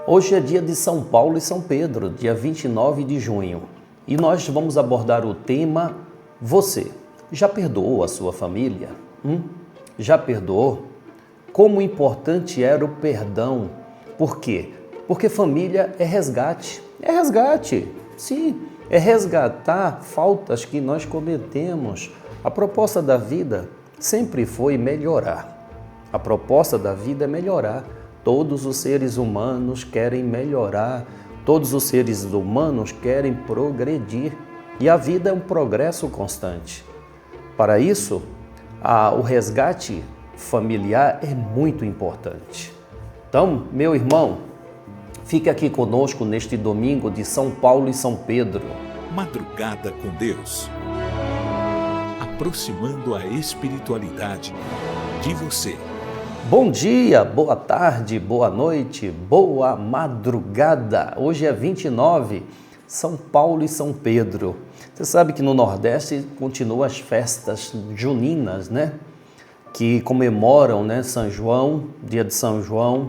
Hoje é dia de São Paulo e São Pedro, dia 29 de junho, e nós vamos abordar o tema Você já perdoou a sua família? Já perdoou? Como importante era o perdão? Por quê? Porque família é resgate. É resgate, sim, é resgatar faltas que nós cometemos. A proposta da vida sempre foi melhorar. A proposta da vida é melhorar. Todos os seres humanos querem melhorar, todos os seres humanos querem progredir. E a vida é um progresso constante. Para isso, o resgate familiar é muito importante. Então, meu irmão, fique aqui conosco neste domingo de São Paulo e São Pedro. Madrugada com Deus. Aproximando a espiritualidade de você. Bom dia, boa tarde, boa noite, boa madrugada. Hoje é 29, São Paulo e São Pedro. Você sabe que no Nordeste continuam as festas juninas, né? Que comemoram, né, São João, dia de São João,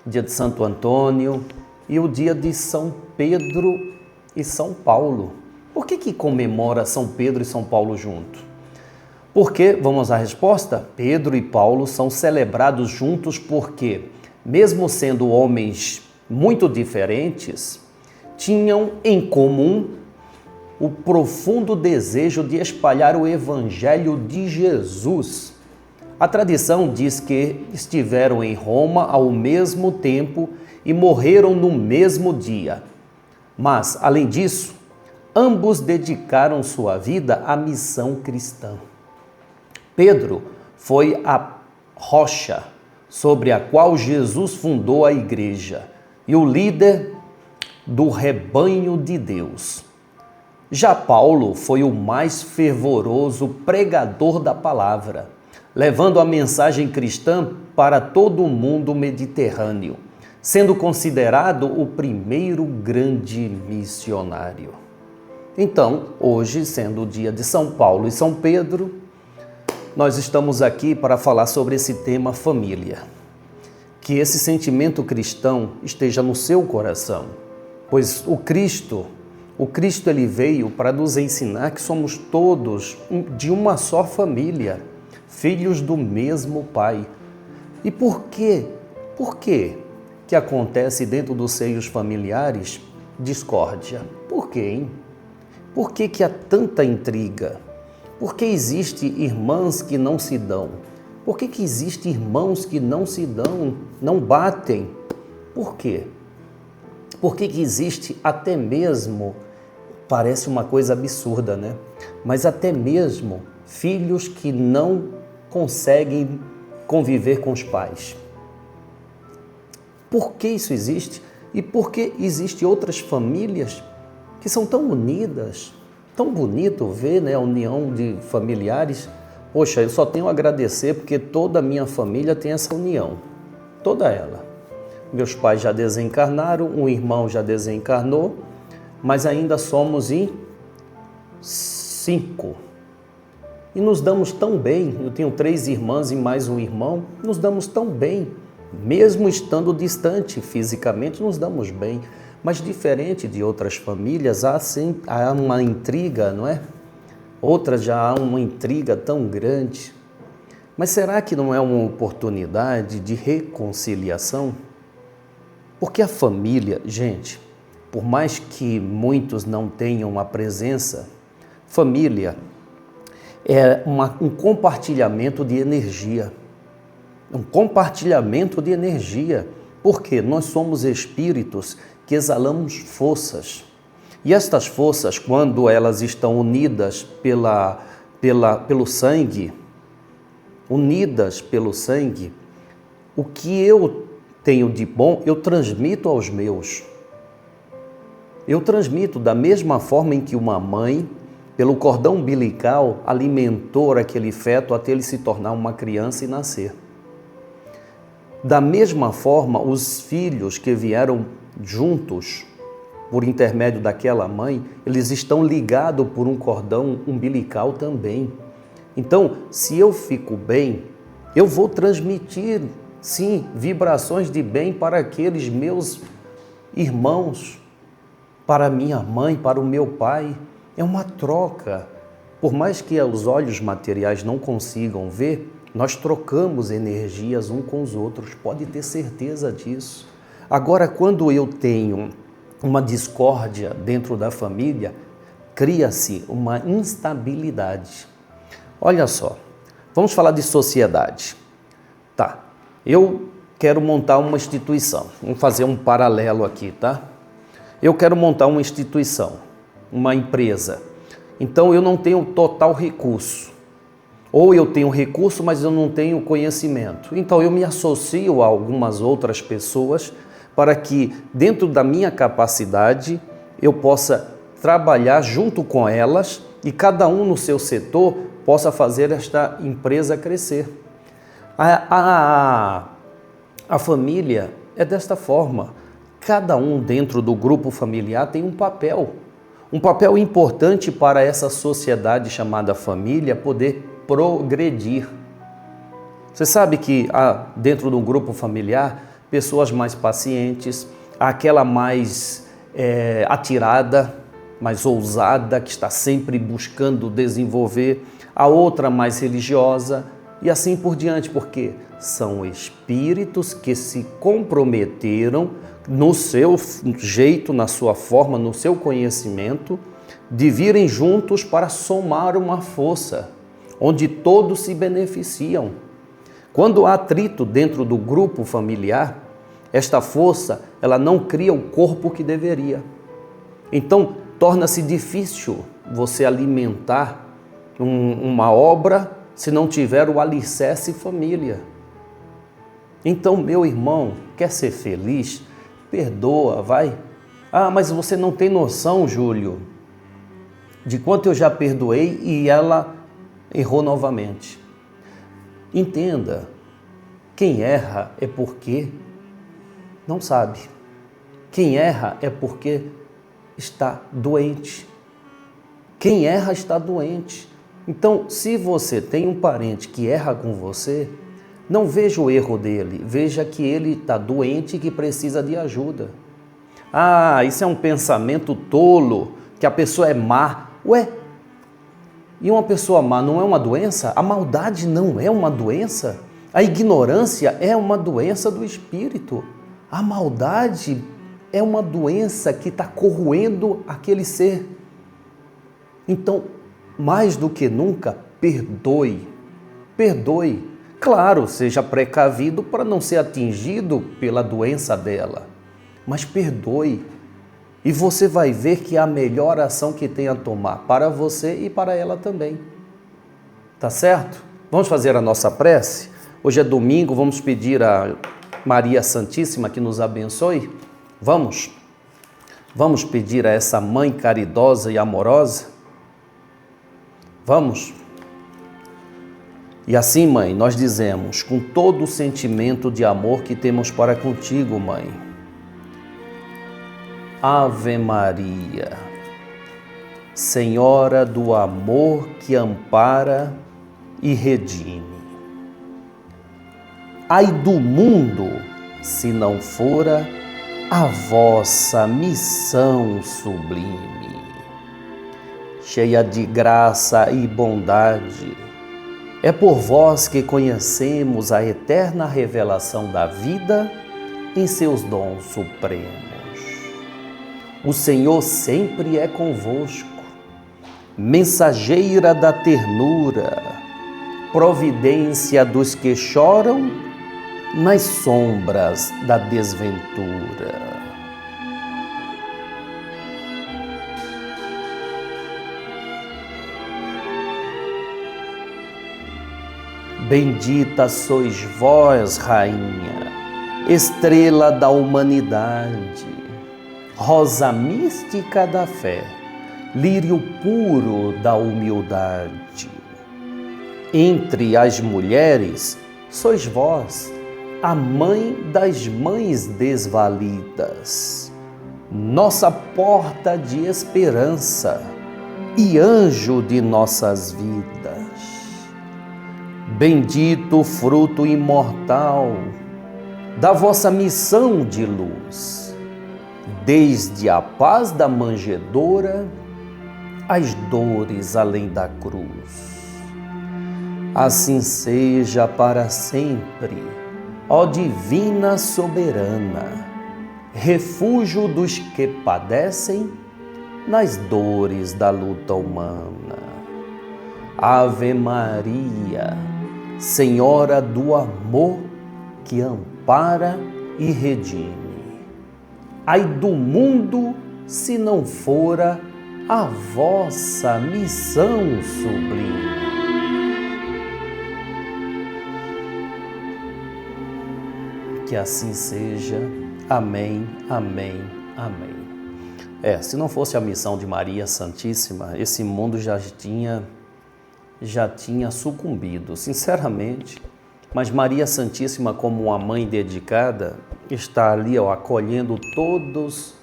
dia de Santo Antônio e o dia de São Pedro e São Paulo. Por que comemora São Pedro e São Paulo junto? Porque, vamos à resposta, Pedro e Paulo são celebrados juntos porque, mesmo sendo homens muito diferentes, tinham em comum o profundo desejo de espalhar o Evangelho de Jesus. A tradição diz que estiveram em Roma ao mesmo tempo e morreram no mesmo dia. Mas, além disso, ambos dedicaram sua vida à missão cristã. Pedro foi a rocha sobre a qual Jesus fundou a igreja e o líder do rebanho de Deus. Já Paulo foi o mais fervoroso pregador da palavra, levando a mensagem cristã para todo o mundo mediterrâneo, sendo considerado o primeiro grande missionário. Então, hoje, sendo o dia de São Paulo e São Pedro, nós estamos aqui para falar sobre esse tema família. Que esse sentimento cristão esteja no seu coração, pois o Cristo ele veio para nos ensinar que somos todos de uma só família, filhos do mesmo Pai. E por quê? Por quê que acontece dentro dos seios familiares discórdia? Por quê, hein? Por que há tanta intriga? Por que existem irmãs que não se dão? Por que existem irmãos que não se dão, não batem? Por quê? Por que existe até mesmo, parece uma coisa absurda, né? Mas até mesmo filhos que não conseguem conviver com os pais? Por que isso existe? E por que existem outras famílias que são tão unidas? Tão bonito ver, né, a união de familiares. Poxa, eu só tenho a agradecer porque toda a minha família tem essa união. Toda ela. Meus pais já desencarnaram, um irmão já desencarnou, mas ainda somos em 5. E nos damos tão bem. Eu tenho 3 irmãs e mais um irmão. Nos damos tão bem. Mesmo estando distante fisicamente, nos damos bem. Mas diferente de outras famílias, há uma intriga, não é? Outras já há uma intriga tão grande. Mas será que não é uma oportunidade de reconciliação? Porque a família, gente, por mais que muitos não tenham a presença, família é um compartilhamento de energia. Um compartilhamento de energia. Porque nós somos espíritos que exalamos forças. E estas forças, quando elas estão unidas pelo sangue, o que eu tenho de bom, eu transmito aos meus. Eu transmito da mesma forma em que uma mãe, pelo cordão umbilical, alimentou aquele feto até ele se tornar uma criança e nascer. Da mesma forma, os filhos que vieram juntos, por intermédio daquela mãe, eles estão ligados por um cordão umbilical também. Então, se eu fico bem, eu vou transmitir, sim, vibrações de bem para aqueles meus irmãos, para minha mãe, para o meu pai. É uma troca. Por mais que os olhos materiais não consigam ver, nós trocamos energias uns com os outros, pode ter certeza disso. Agora, quando eu tenho uma discórdia dentro da família, cria-se uma instabilidade. Olha só, vamos falar de sociedade. Tá, eu quero montar uma instituição, vamos fazer um paralelo aqui, tá? Eu quero montar uma instituição, uma empresa. Então eu não tenho total recurso. Ou eu tenho recurso, mas eu não tenho conhecimento. Então eu me associo a algumas outras pessoas para que, dentro da minha capacidade, eu possa trabalhar junto com elas e cada um no seu setor possa fazer esta empresa crescer. A família é desta forma. Cada um dentro do grupo familiar tem um papel importante para essa sociedade chamada família poder progredir. Você sabe que há dentro do grupo familiar pessoas mais pacientes, aquela mais atirada, mais ousada, que está sempre buscando desenvolver, a outra mais religiosa e assim por diante, porque são espíritos que se comprometeram no seu jeito, na sua forma, no seu conhecimento, de virem juntos para somar uma força, onde todos se beneficiam. Quando há atrito dentro do grupo familiar, esta força, ela não cria o corpo que deveria. Então, torna-se difícil você alimentar uma obra se não tiver o alicerce família. Então, meu irmão, quer ser feliz? Perdoa, vai. Ah, mas você não tem noção, Júlio, de quanto eu já perdoei e ela errou novamente. Entenda, quem erra é porque não sabe. Quem erra é porque está doente. Quem erra está doente. Então, se você tem um parente que erra com você, não veja o erro dele, veja que ele está doente e que precisa de ajuda. Ah, isso é um pensamento tolo, que a pessoa é má. Ué, e uma pessoa má não é uma doença? A maldade não é uma doença? A ignorância é uma doença do espírito. A maldade é uma doença que está corroendo aquele ser. Então, mais do que nunca, perdoe. Perdoe. Claro, seja precavido para não ser atingido pela doença dela. Mas perdoe. E você vai ver que é a melhor ação que tem a tomar para você e para ela também. Tá certo? Vamos fazer a nossa prece? Hoje é domingo, vamos pedir a Maria Santíssima que nos abençoe? Vamos? Vamos pedir a essa mãe caridosa e amorosa? Vamos? E assim, mãe, nós dizemos, com todo o sentimento de amor que temos para contigo, mãe. Ave Maria, Senhora do amor que ampara e redime. Ai do mundo, se não fora a vossa missão sublime. Cheia de graça e bondade, é por vós que conhecemos a eterna revelação da vida em seus dons supremos. O Senhor sempre é convosco, mensageira da ternura, providência dos que choram nas sombras da desventura. Bendita sois vós, Rainha, estrela da humanidade, rosa mística da fé, lírio puro da humildade. Entre as mulheres, sois vós, a mãe das mães desvalidas, nossa porta de esperança e anjo de nossas vidas. Bendito o fruto imortal da vossa missão de luz. desde a paz da manjedoura às dores além da cruz. Assim seja para sempre, ó Divina Soberana, refúgio dos que padecem nas dores da luta humana. Ave Maria, Senhora do amor que ampara e redime. Ai do mundo se não fora a vossa missão sublime. Que assim seja. Amém, amém, amém. Se não fosse a missão de Maria Santíssima, esse mundo já tinha sucumbido, sinceramente. Mas Maria Santíssima, como uma mãe dedicada, está ali acolhendo todos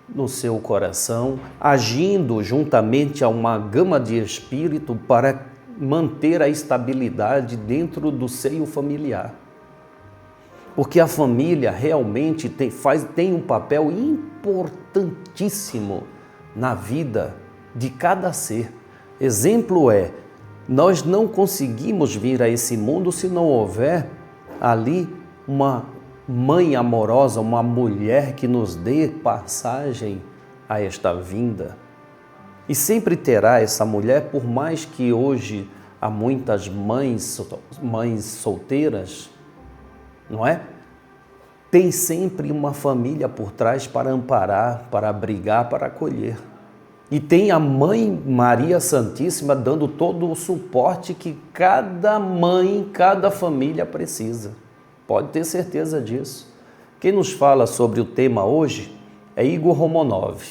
no seu coração, agindo juntamente a uma gama de espírito para manter a estabilidade dentro do seio familiar. Porque a família realmente tem um papel importantíssimo na vida de cada ser. Exemplo nós não conseguimos vir a esse mundo se não houver ali uma mãe amorosa, uma mulher que nos dê passagem a esta vinda. E sempre terá essa mulher, por mais que hoje há muitas mães solteiras, não é? Tem sempre uma família por trás para amparar, para abrigar, para acolher. E tem a Mãe Maria Santíssima dando todo o suporte que cada mãe, cada família precisa. Pode ter certeza disso. Quem nos fala sobre o tema hoje é Igor Romanov.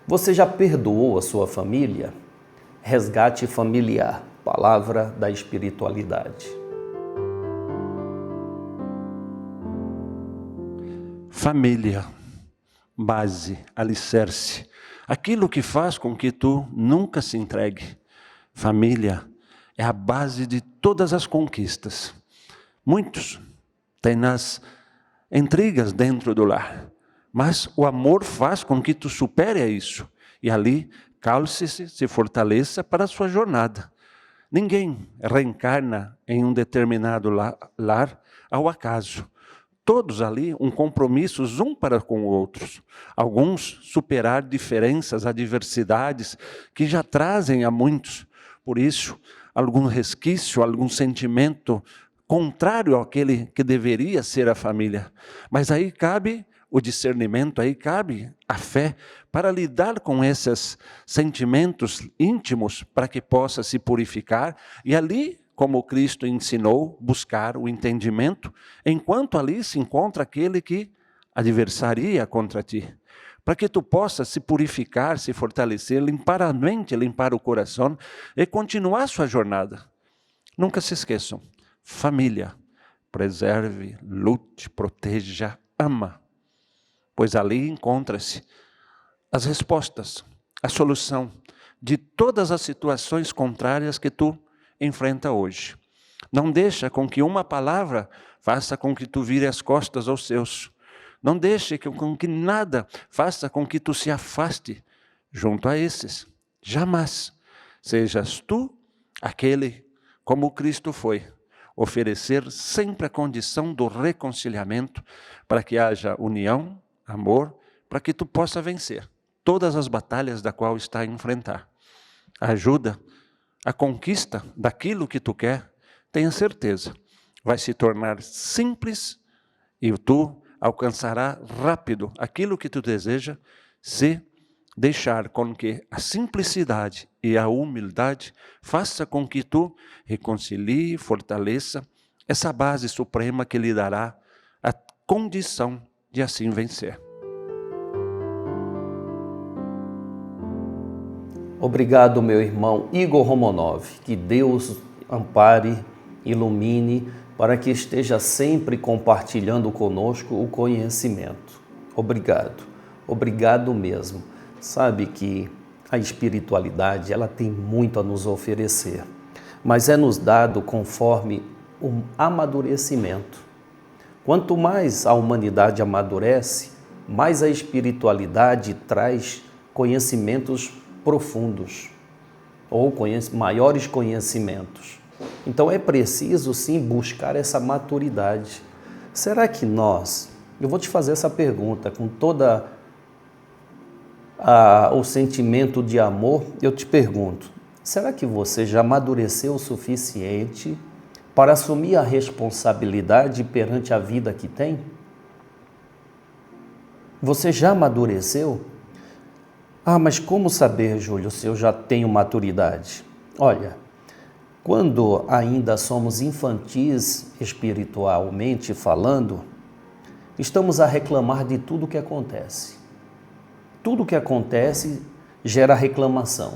Você já perdoou a sua família? Resgate familiar, palavra da espiritualidade. Família, base, alicerce, aquilo que faz com que tu nunca se entregue. Família é a base de todas as conquistas. Muitos têm as intrigas dentro do lar, mas o amor faz com que tu supere isso e ali calce-se, se fortaleça para a sua jornada. Ninguém reencarna em um determinado lar ao acaso. Todos ali um compromisso um para com os outros. Alguns superar diferenças, adversidades que já trazem a muitos. Por isso, algum resquício, algum sentimento contrário àquele que deveria ser a família. Mas aí cabe o discernimento, aí cabe a fé para lidar com esses sentimentos íntimos para que possa se purificar e ali, como Cristo ensinou, buscar o entendimento, enquanto ali se encontra aquele que adversaria contra ti, para que tu possa se purificar, se fortalecer, limpar a mente, limpar o coração e continuar a sua jornada. Nunca se esqueçam, família, preserve, lute, proteja, ama, pois ali encontra-se as respostas, a solução de todas as situações contrárias que tu enfrenta hoje. Não deixa com que uma palavra faça com que tu vire as costas aos seus. Não deixe com que nada faça com que tu se afaste junto a esses. Jamais sejas tu aquele como Cristo foi, oferecer sempre a condição do reconciliamento para que haja união, amor, para que tu possa vencer todas as batalhas da qual está a enfrentar. Ajuda a conquista daquilo que tu quer, tenha certeza, vai se tornar simples e tu alcançará rápido aquilo que tu deseja se deixar com que a simplicidade e a humildade faça com que tu reconcilie e fortaleça essa base suprema que lhe dará a condição de assim vencer. Obrigado, meu irmão Igor Romanov. Que Deus ampare, ilumine, para que esteja sempre compartilhando conosco o conhecimento. Obrigado, obrigado mesmo. Sabe que a espiritualidade, ela tem muito a nos oferecer, mas é nos dado conforme o amadurecimento. Quanto mais a humanidade amadurece, mais a espiritualidade traz conhecimentos profundos ou maiores conhecimentos. Então é preciso sim buscar essa maturidade. Será que eu vou te fazer essa pergunta com toda o sentimento de amor, eu te pergunto, será que você já amadureceu o suficiente para assumir a responsabilidade perante a vida que tem? Você já amadureceu? Mas como saber, Júlio, se eu já tenho maturidade? Olha, quando ainda somos infantis espiritualmente falando, estamos a reclamar de tudo que acontece. Tudo que acontece gera reclamação.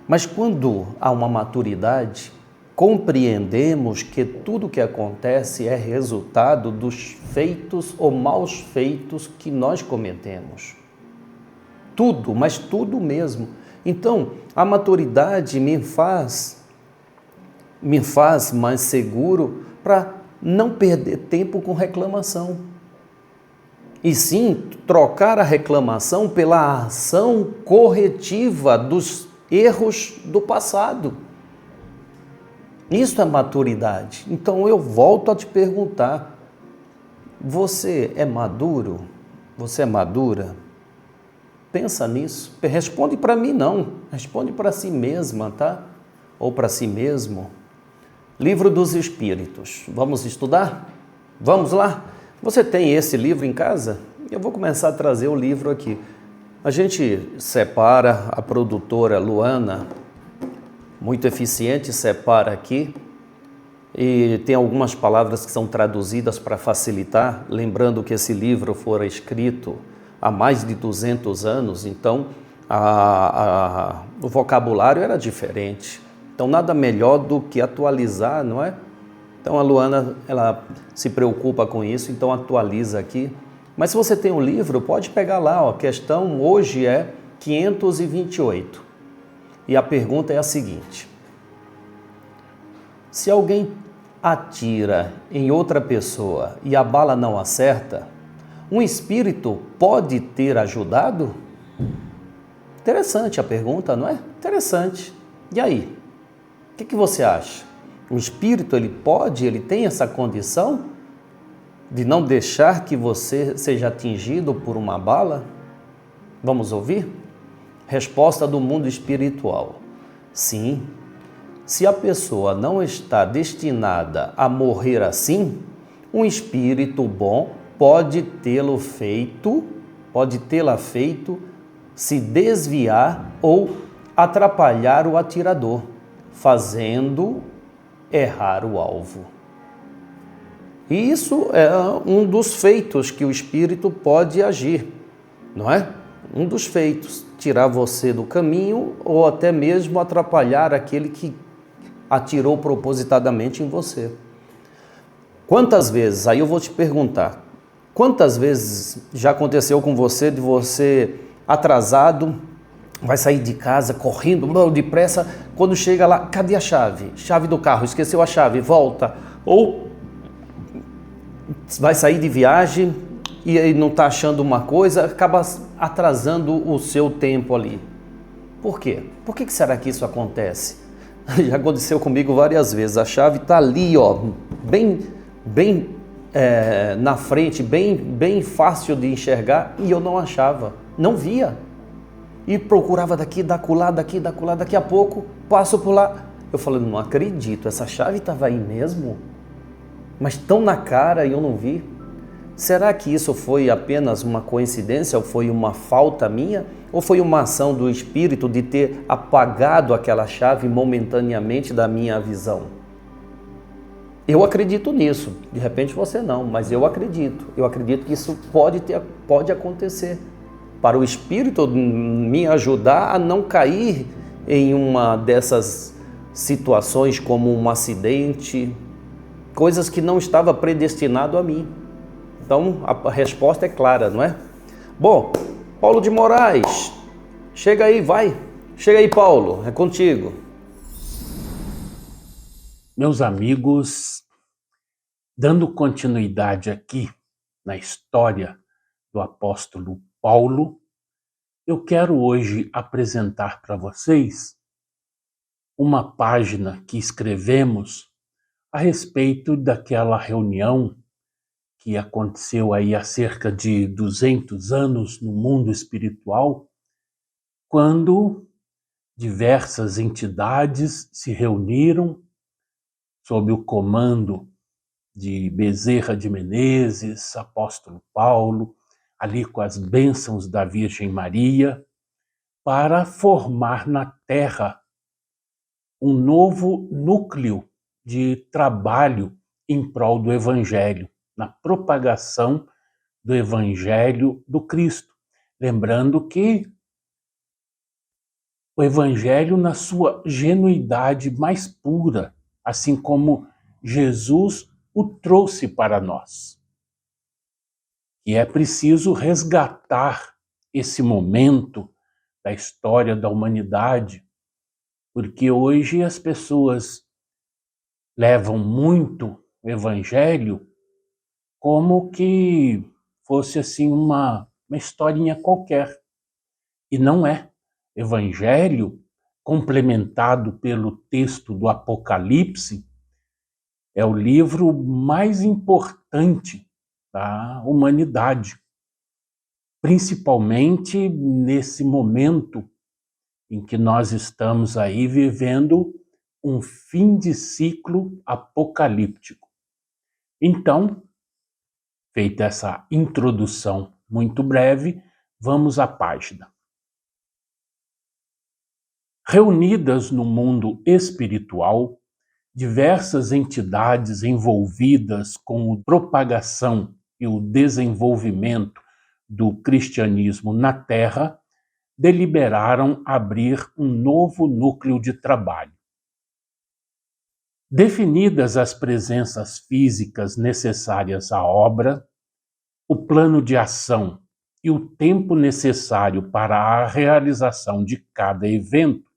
Mas quando há uma maturidade, compreendemos que tudo que acontece é resultado dos feitos ou maus feitos que nós cometemos. Tudo, mas tudo mesmo. Então, a maturidade me faz mais seguro para não perder tempo com reclamação. E sim, trocar a reclamação pela ação corretiva dos erros do passado. Isso é maturidade. Então eu volto a te perguntar, você é maduro? Você é madura? Pensa nisso. Responde para mim não, responde para si mesma, tá? Ou para si mesmo. Livro dos Espíritos. Vamos estudar? Vamos lá? Você tem esse livro em casa? Eu vou começar a trazer o livro aqui. A gente separa, a produtora Luana, muito eficiente, separa aqui. E tem algumas palavras que são traduzidas para facilitar, lembrando que esse livro fora escrito há mais de 200 anos, então o vocabulário era diferente. Então nada melhor do que atualizar, não é? Então a Luana, ela se preocupa com isso, então atualiza aqui. Mas se você tem um livro, pode pegar lá, a questão hoje é 528. E a pergunta é a seguinte: se alguém atira em outra pessoa e a bala não acerta, um espírito pode ter ajudado? Interessante a pergunta, não é? Interessante. E aí? O que você acha? O espírito, ele tem essa condição de não deixar que você seja atingido por uma bala? Vamos ouvir? Resposta do mundo espiritual: sim. Se a pessoa não está destinada a morrer assim, um espírito bom pode tê-la feito se desviar ou atrapalhar o atirador, fazendo errar o alvo. E isso é um dos feitos que o espírito pode agir, não é? Um dos feitos, tirar você do caminho ou até mesmo atrapalhar aquele que atirou propositadamente em você. Quantas vezes, aí eu vou te perguntar, quantas vezes já aconteceu com você de você atrasado, vai sair de casa correndo, depressa, quando chega lá, cadê a chave? Chave do carro, esqueceu a chave, volta. Ou vai sair de viagem e aí não está achando uma coisa, acaba atrasando o seu tempo ali. Por quê? Por que será que isso acontece? Já aconteceu comigo várias vezes, a chave está ali, bem na frente, bem fácil de enxergar e eu não achava, não via. E procurava daqui, da acolá, daqui a pouco passo por lá. Eu falei, não acredito, essa chave estava aí mesmo? Mas tão na cara e eu não vi. Será que isso foi apenas uma coincidência ou foi uma falta minha? Ou foi uma ação do espírito de ter apagado aquela chave momentaneamente da minha visão? Eu acredito nisso. De repente você não, mas eu acredito. Eu acredito que isso pode acontecer. Para o espírito me ajudar a não cair em uma dessas situações como um acidente, coisas que não estava predestinado a mim. Então, a resposta é clara, não é? Bom, Paulo de Moraes, chega aí, vai. Chega aí, Paulo, é contigo. Meus amigos, dando continuidade aqui na história do apóstolo Paulo, eu quero hoje apresentar para vocês uma página que escrevemos a respeito daquela reunião que aconteceu aí há cerca de 200 anos no mundo espiritual, quando diversas entidades se reuniram sob o comando de Bezerra de Menezes, apóstolo Paulo, ali com as bênçãos da Virgem Maria, para formar na Terra um novo núcleo de trabalho em prol do Evangelho, na propagação do Evangelho do Cristo. Lembrando que o Evangelho na sua genuidade mais pura, assim como Jesus o trouxe para nós. E é preciso resgatar esse momento da história da humanidade, porque hoje as pessoas levam muito o Evangelho como que fosse assim uma historinha qualquer. E não é. Evangelho, complementado pelo texto do Apocalipse, é o livro mais importante da humanidade, principalmente nesse momento em que nós estamos aí vivendo um fim de ciclo apocalíptico. Então, feita essa introdução muito breve, vamos à página. Reunidas no mundo espiritual, diversas entidades envolvidas com a propagação e o desenvolvimento do cristianismo na Terra deliberaram abrir um novo núcleo de trabalho. Definidas as presenças físicas necessárias à obra, o plano de ação e o tempo necessário para a realização de cada evento,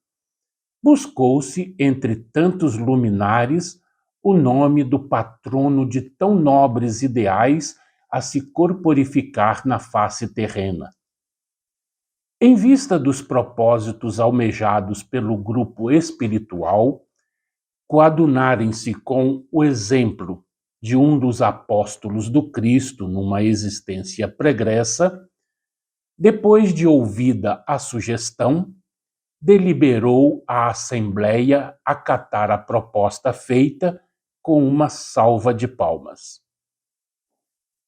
buscou-se, entre tantos luminares, o nome do patrono de tão nobres ideais a se corporificar na face terrena. Em vista dos propósitos almejados pelo grupo espiritual, coadunarem-se com o exemplo de um dos apóstolos do Cristo numa existência pregressa, depois de ouvida a sugestão, deliberou a Assembleia acatar a proposta feita com uma salva de palmas.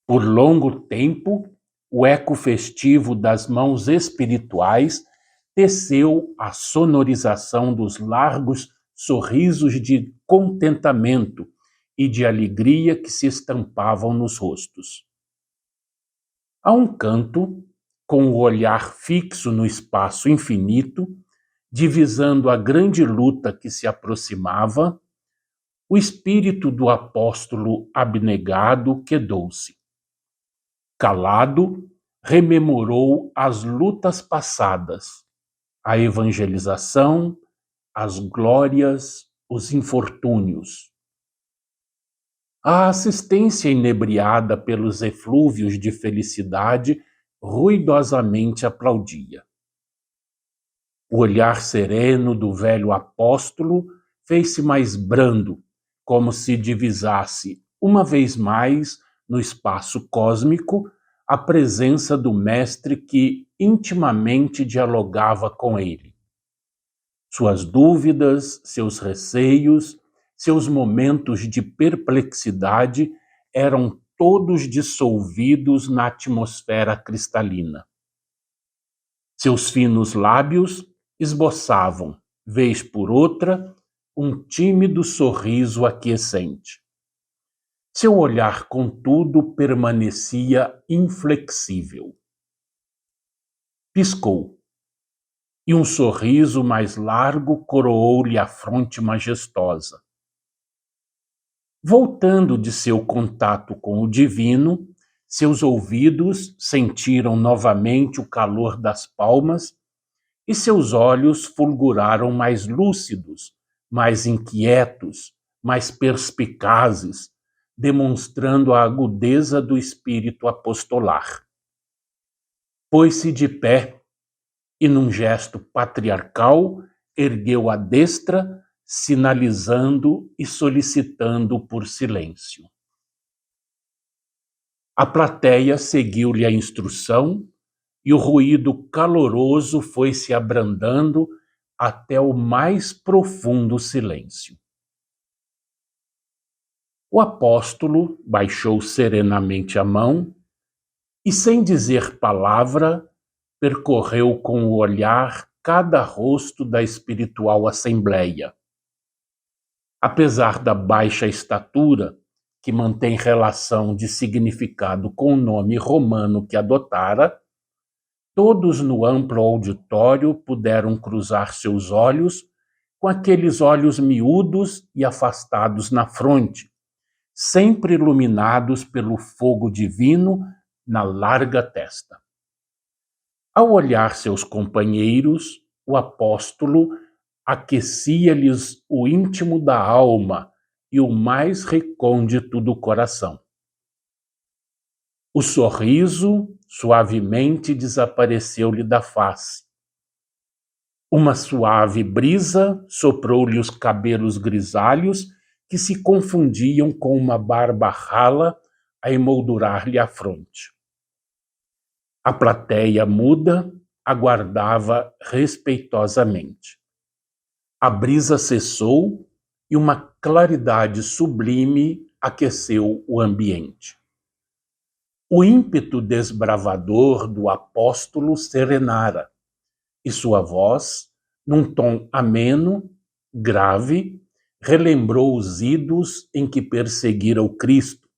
Por longo tempo, o eco festivo das mãos espirituais teceu a sonorização dos largos sorrisos de contentamento e de alegria que se estampavam nos rostos. A um canto, com o olhar fixo no espaço infinito, divisando a grande luta que se aproximava, o espírito do apóstolo abnegado quedou-se. Calado, rememorou as lutas passadas, a evangelização, as glórias, os infortúnios. A assistência inebriada pelos eflúvios de felicidade ruidosamente aplaudia. O olhar sereno do velho apóstolo fez-se mais brando, como se divisasse, uma vez mais, no espaço cósmico, a presença do mestre que intimamente dialogava com ele. Suas dúvidas, seus receios, seus momentos de perplexidade eram todos dissolvidos na atmosfera cristalina. Seus finos lábios esboçavam, vez por outra, um tímido sorriso aquiescente. Seu olhar, contudo, permanecia inflexível. Piscou, e um sorriso mais largo coroou-lhe a fronte majestosa. Voltando de seu contato com o divino, seus ouvidos sentiram novamente o calor das palmas e seus olhos fulguraram mais lúcidos, mais inquietos, mais perspicazes, demonstrando a agudeza do espírito apostolar. pôs-se de pé e, num gesto patriarcal, ergueu a destra, sinalizando e solicitando por silêncio. A plateia seguiu-lhe a instrução e o ruído caloroso foi se abrandando até o mais profundo silêncio. O apóstolo baixou serenamente a mão e, sem dizer palavra, percorreu com o olhar cada rosto da espiritual assembleia. Apesar da baixa estatura, que mantém relação de significado com o nome romano que adotara, todos no amplo auditório puderam cruzar seus olhos com aqueles olhos miúdos e afastados na fronte, sempre iluminados pelo fogo divino na larga testa. Ao olhar seus companheiros, o apóstolo aquecia-lhes o íntimo da alma e o mais recôndito do coração. O sorriso suavemente desapareceu-lhe da face. Uma suave brisa soprou-lhe os cabelos grisalhos que se confundiam com uma barba rala a emoldurar-lhe a fronte. A plateia muda aguardava respeitosamente. A brisa cessou e uma claridade sublime aqueceu o ambiente. O ímpeto desbravador do apóstolo serenara, e sua voz, num tom ameno, grave, relembrou os idos em que perseguira o Cristo,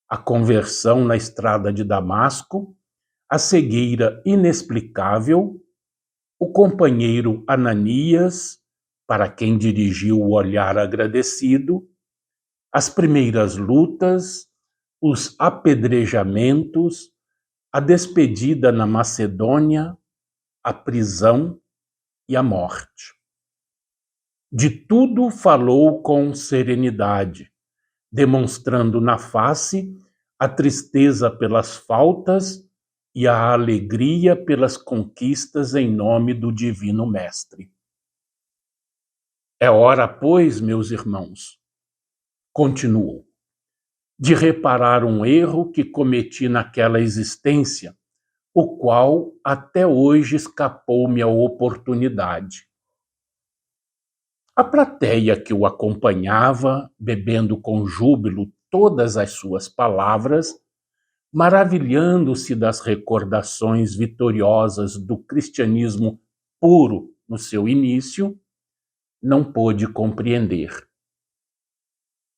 a conversão na estrada de Damasco, a cegueira inexplicável, o companheiro Ananias, para quem dirigiu o olhar agradecido, as primeiras lutas, os apedrejamentos, a despedida na Macedônia, a prisão e a morte. De tudo falou com serenidade, demonstrando na face a tristeza pelas faltas e a alegria pelas conquistas em nome do Divino Mestre. É hora, pois, meus irmãos, continuou, de reparar um erro que cometi naquela existência, o qual até hoje escapou-me a oportunidade. A plateia que o acompanhava, bebendo com júbilo todas as suas palavras, maravilhando-se das recordações vitoriosas do cristianismo puro no seu início, não pôde compreender.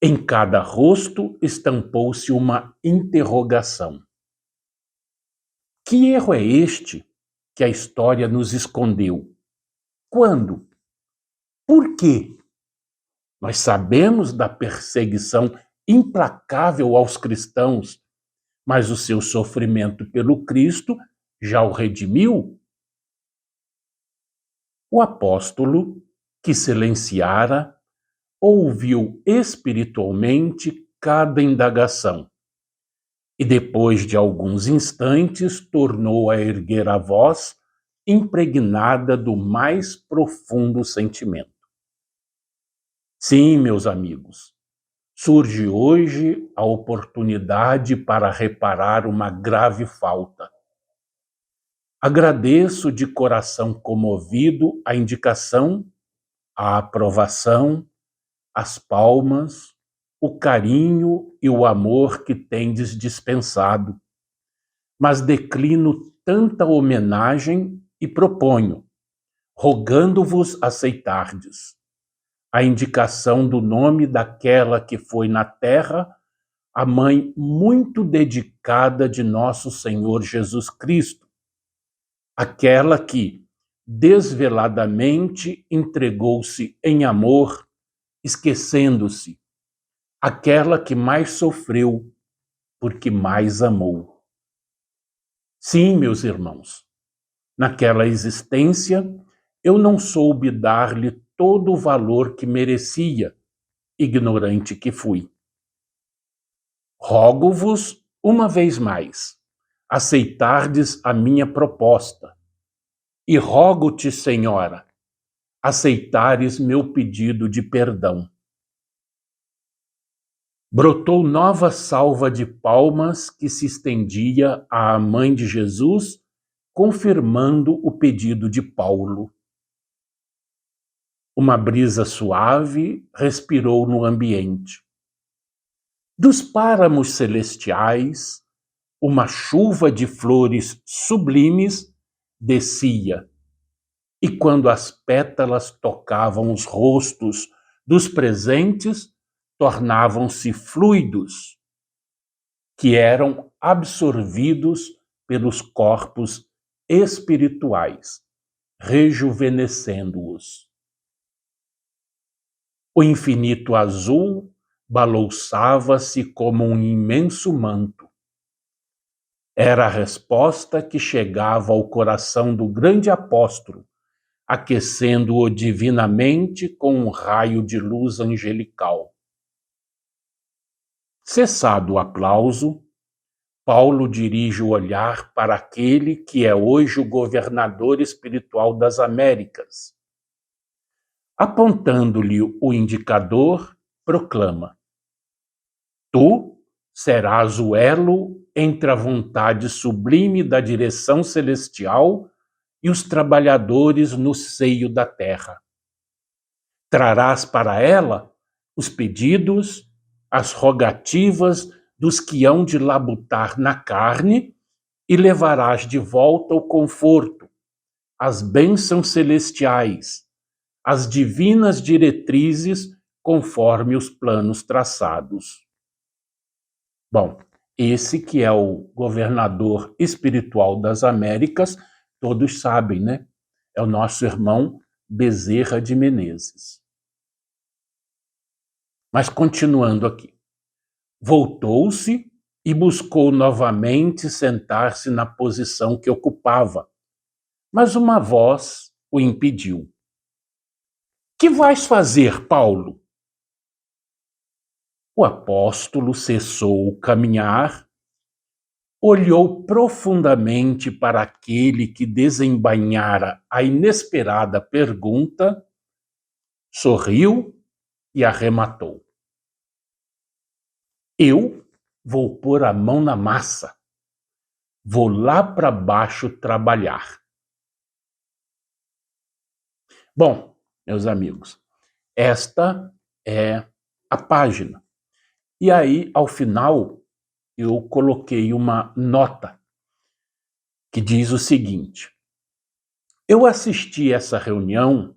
Em cada rosto estampou-se uma interrogação. Que erro é este que a história nos escondeu? Quando? Por quê? Nós sabemos da perseguição implacável aos cristãos, mas o seu sofrimento pelo Cristo já o redimiu? O apóstolo, que silenciara, ouviu espiritualmente cada indagação e, depois de alguns instantes, tornou a erguer a voz, impregnada do mais profundo sentimento. Sim, meus amigos, surge hoje a oportunidade para reparar uma grave falta. Agradeço de coração comovido a indicação, a aprovação, as palmas, o carinho e o amor que tendes dispensado, mas declino tanta homenagem e proponho, rogando-vos aceitardes, a indicação do nome daquela que foi na terra a mãe muito dedicada de nosso Senhor Jesus Cristo, aquela que desveladamente entregou-se em amor, esquecendo-se, aquela que mais sofreu, porque mais amou. Sim, meus irmãos, naquela existência eu não soube dar-lhe todo o valor que merecia, ignorante que fui. Rogo-vos, uma vez mais, aceitardes a minha proposta. E rogo-te, Senhora, aceitares meu pedido de perdão. Brotou nova salva de palmas que se estendia à mãe de Jesus, confirmando o pedido de Paulo. Uma brisa suave respirou no ambiente. Dos páramos celestiais, uma chuva de flores sublimes descia, e quando as pétalas tocavam os rostos dos presentes, tornavam-se fluidos, que eram absorvidos pelos corpos espirituais, rejuvenescendo-os. O infinito azul balouçava-se como um imenso manto. Era a resposta que chegava ao coração do grande apóstolo, aquecendo-o divinamente com um raio de luz angelical. Cessado o aplauso, Paulo dirige o olhar para aquele que é hoje o governador espiritual das Américas. Apontando-lhe o indicador, proclama: Tu serás o elo entre a vontade sublime da direção celestial e os trabalhadores no seio da terra. Trarás para ela os pedidos, as rogativas dos que hão de labutar na carne e levarás de volta o conforto, as bênçãos celestiais, as divinas diretrizes conforme os planos traçados. Bom, esse que é o governador espiritual das Américas, todos sabem, né? É o nosso irmão Bezerra de Menezes. Mas continuando aqui. Voltou-se e buscou novamente sentar-se na posição que ocupava, mas uma voz o impediu. Que vais fazer, Paulo? O apóstolo cessou o caminhar, olhou profundamente para aquele que desembainhara a inesperada pergunta, sorriu e arrematou. Eu vou pôr a mão na massa. Vou lá para baixo trabalhar. Bom, meus amigos, esta é a página. E aí, ao final, eu coloquei uma nota que diz o seguinte: eu assisti essa reunião,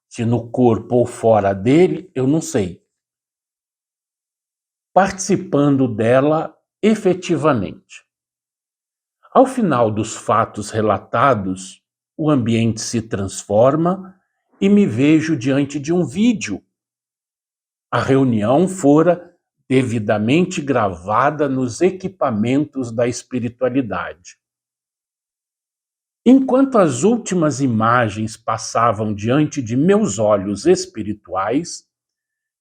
se no corpo ou fora dele, eu não sei. Participando dela efetivamente. Ao final dos fatos relatados, o ambiente se transforma e me vejo diante de um vídeo. A reunião fora devidamente gravada nos equipamentos da espiritualidade. Enquanto as últimas imagens passavam diante de meus olhos espirituais,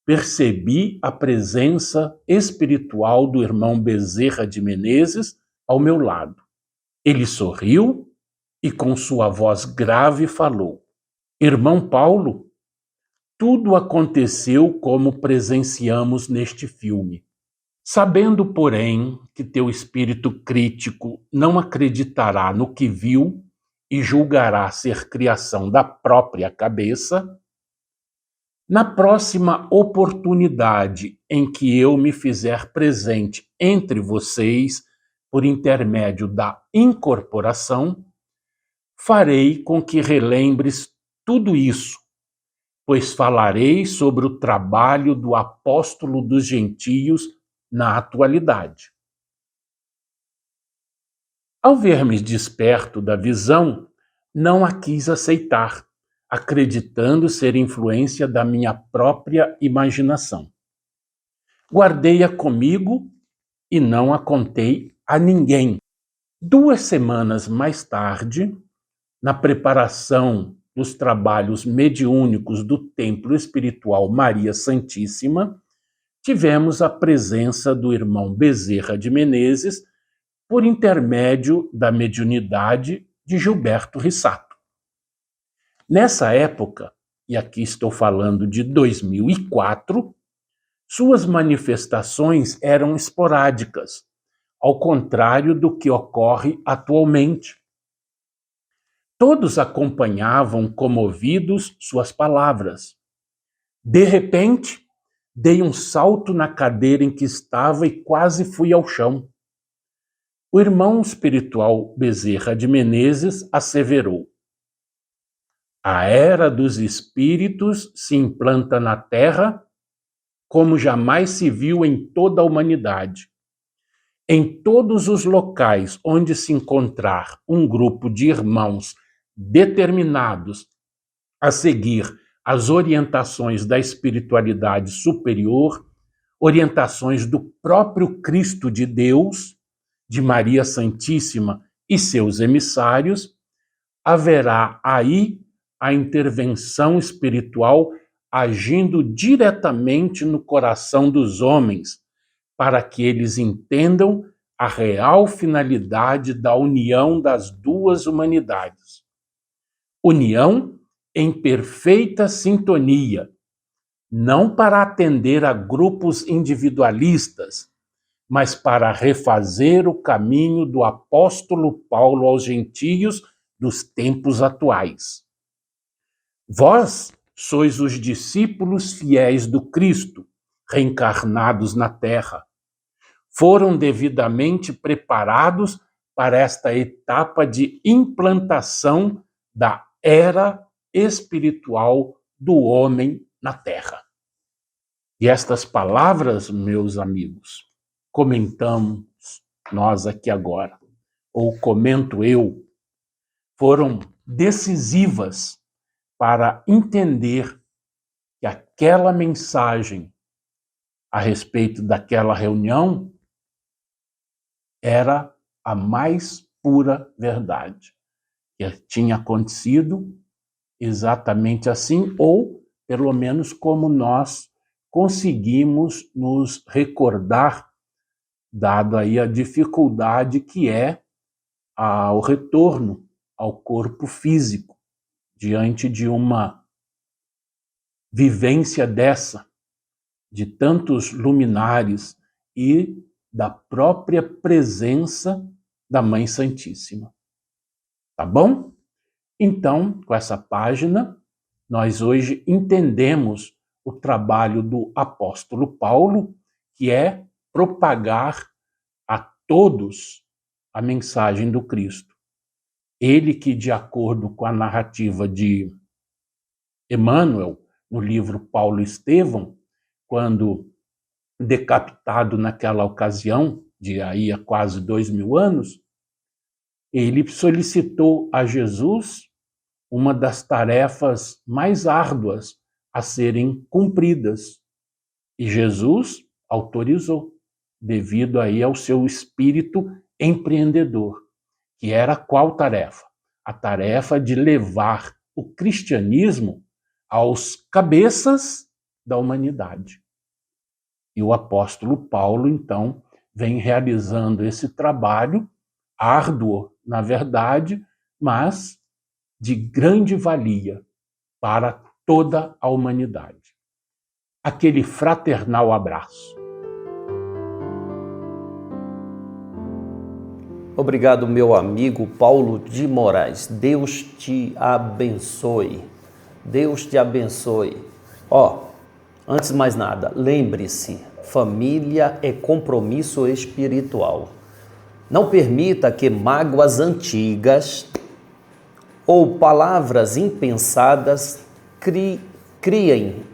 percebi a presença espiritual do irmão Bezerra de Menezes ao meu lado. Ele sorriu e com sua voz grave falou: Irmão Paulo, tudo aconteceu como presenciamos neste filme. Sabendo, porém, que teu espírito crítico não acreditará no que viu e julgará ser criação da própria cabeça, na próxima oportunidade em que eu me fizer presente entre vocês por intermédio da incorporação, farei com que relembres tudo isso, pois falarei sobre o trabalho do apóstolo dos gentios na atualidade. Ao ver-me desperto da visão, não a quis aceitar, acreditando ser influência da minha própria imaginação. Guardei-a comigo e não a contei a ninguém. 2 semanas mais tarde, na preparação dos trabalhos mediúnicos do Templo Espiritual Maria Santíssima, tivemos a presença do irmão Bezerra de Menezes, por intermédio da mediunidade de Gilberto Rissato. Nessa época, e aqui estou falando de 2004, suas manifestações eram esporádicas, ao contrário do que ocorre atualmente. Todos acompanhavam comovidos suas palavras. De repente, dei um salto na cadeira em que estava e quase fui ao chão. O irmão espiritual Bezerra de Menezes asseverou: a era dos espíritos se implanta na Terra como jamais se viu em toda a humanidade. Em todos os locais onde se encontrar um grupo de irmãos determinados a seguir as orientações da espiritualidade superior, orientações do próprio Cristo de Deus, de Maria Santíssima e seus emissários, haverá aí a intervenção espiritual agindo diretamente no coração dos homens, para que eles entendam a real finalidade da união das duas humanidades. União em perfeita sintonia, não para atender a grupos individualistas, mas para refazer o caminho do apóstolo Paulo aos gentios dos tempos atuais. Vós sois os discípulos fiéis do Cristo, reencarnados na Terra. Foram devidamente preparados para esta etapa de implantação da era espiritual do homem na Terra. E estas palavras, meus amigos, comentamos nós aqui agora, ou comento eu, foram decisivas para entender que aquela mensagem a respeito daquela reunião era a mais pura verdade, que tinha acontecido exatamente assim, ou pelo menos como nós conseguimos nos recordar, dado aí a dificuldade que é o retorno ao corpo físico, diante de uma vivência dessa, de tantos luminares e da própria presença da Mãe Santíssima. Tá bom? Então, com essa página, nós hoje entendemos o trabalho do apóstolo Paulo, que é propagar a todos a mensagem do Cristo. Ele que, de acordo com a narrativa de Emmanuel, no livro Paulo e Estevão, quando decapitado naquela ocasião, de aí a quase 2000 anos, ele solicitou a Jesus uma das tarefas mais árduas a serem cumpridas. E Jesus autorizou, devido aí ao seu espírito empreendedor, que era qual tarefa? A tarefa de levar o cristianismo aos cabeças da humanidade. E o apóstolo Paulo, então, vem realizando esse trabalho, árduo, na verdade, mas de grande valia para toda a humanidade. Aquele fraternal abraço. Obrigado, meu amigo Paulo de Moraes. Deus te abençoe. Deus te abençoe. Antes de mais nada, lembre-se, família é compromisso espiritual. Não permita que mágoas antigas ou palavras impensadas criem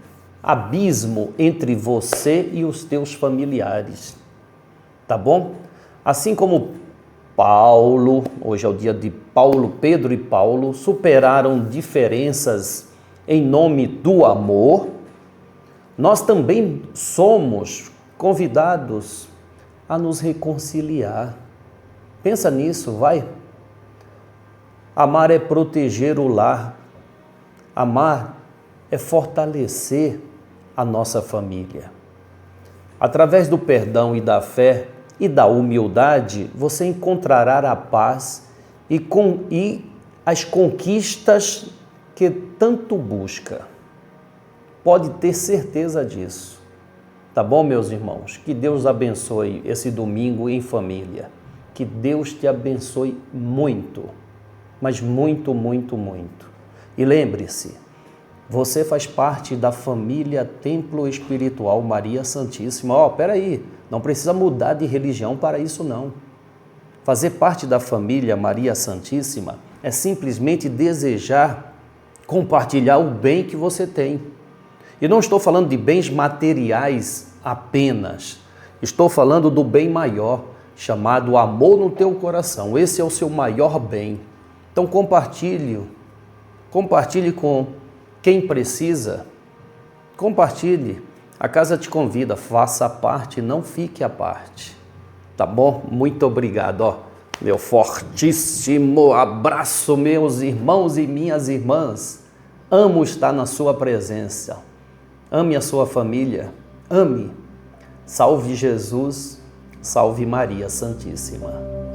abismo entre você e os teus familiares. Tá bom? Assim como Paulo, hoje é o dia de Paulo, Pedro e Paulo, superaram diferenças em nome do amor, nós também somos convidados a nos reconciliar. Pensa nisso, vai. Amar é proteger o lar. Amar é fortalecer a nossa família. Através do perdão e da fé, e da humildade, você encontrará a paz e as conquistas que tanto busca. Pode ter certeza disso. Tá bom, meus irmãos? Que Deus abençoe esse domingo em família. Que Deus te abençoe muito, mas muito, muito, muito. E lembre-se, você faz parte da família Templo Espiritual Maria Santíssima. Peraí, não precisa mudar de religião para isso não. Fazer parte da família Maria Santíssima é simplesmente desejar compartilhar o bem que você tem. E não estou falando de bens materiais apenas. Estou falando do bem maior, chamado amor no teu coração. Esse é o seu maior bem. Então compartilhe com quem precisa. Compartilhe. A casa te convida, faça parte, não fique à parte. Tá bom? Muito obrigado. Meu fortíssimo abraço, meus irmãos e minhas irmãs. Amo estar na sua presença. Ame a sua família. Ame. Salve Jesus. Salve Maria Santíssima.